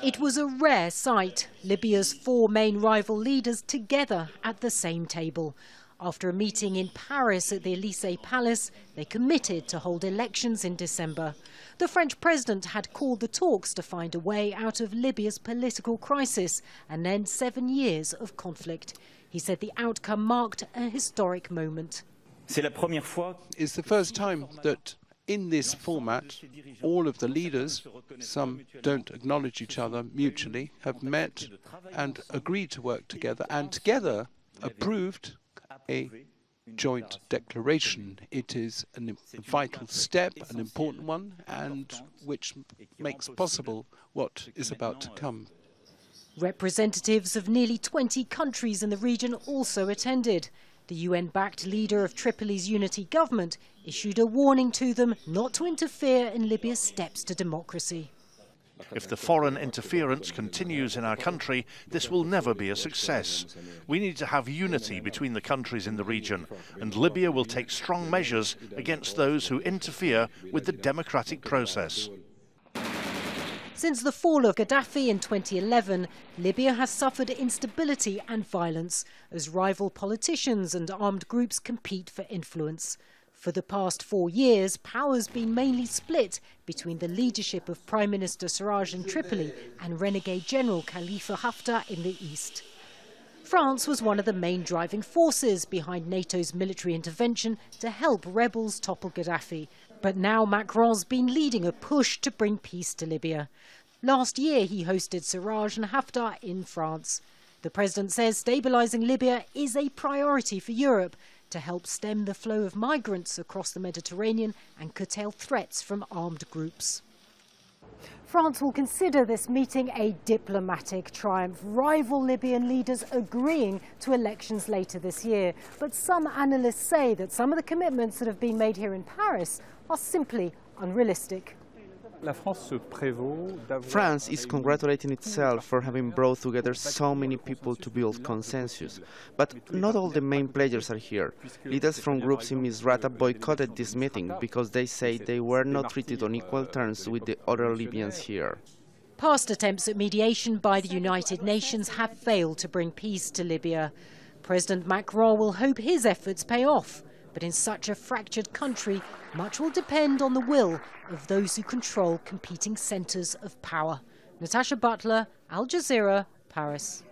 It was a rare sight, Libya's four main rival leaders together at the same table. After a meeting in Paris at the Élysée Palace, they committed to hold elections in December. The French president had called the talks to find a way out of Libya's political crisis and end 7 years of conflict. He said the outcome marked a historic moment. It's the first time that in this format, all of the leaders, some don't acknowledge each other mutually, have met and agreed to work together and together approved a joint declaration. It is a vital step, an important one, and which makes possible what is about to come. Representatives of nearly 20 countries in the region also attended. The UN-backed leader of Tripoli's unity government issued a warning to them not to interfere in Libya's steps to democracy. If the foreign interference continues in our country, this will never be a success. We need to have unity between the countries in the region, and Libya will take strong measures against those who interfere with the democratic process. Since the fall of Gaddafi in 2011, Libya has suffered instability and violence as rival politicians and armed groups compete for influence. For the past 4 years, power's been mainly split between the leadership of Prime Minister Sarraj in Tripoli and renegade General Khalifa Haftar in the east. France was one of the main driving forces behind NATO's military intervention to help rebels topple Gaddafi. But now Macron's been leading a push to bring peace to Libya. Last year he hosted Sarraj and Haftar in France. The president says stabilising Libya is a priority for Europe to help stem the flow of migrants across the Mediterranean and curtail threats from armed groups. France will consider this meeting a diplomatic triumph, rival Libyan leaders agreeing to elections later this year. But some analysts say that some of the commitments that have been made here in Paris are simply unrealistic. France is congratulating itself for having brought together so many people to build consensus. But not all the main players are here. Leaders from groups in Misrata boycotted this meeting because they say they were not treated on equal terms with the other Libyans here. Past attempts at mediation by the United Nations have failed to bring peace to Libya. President Macron will hope his efforts pay off. But in such a fractured country, much will depend on the will of those who control competing centres of power. Natacha, Butler, Al Jazeera, Paris.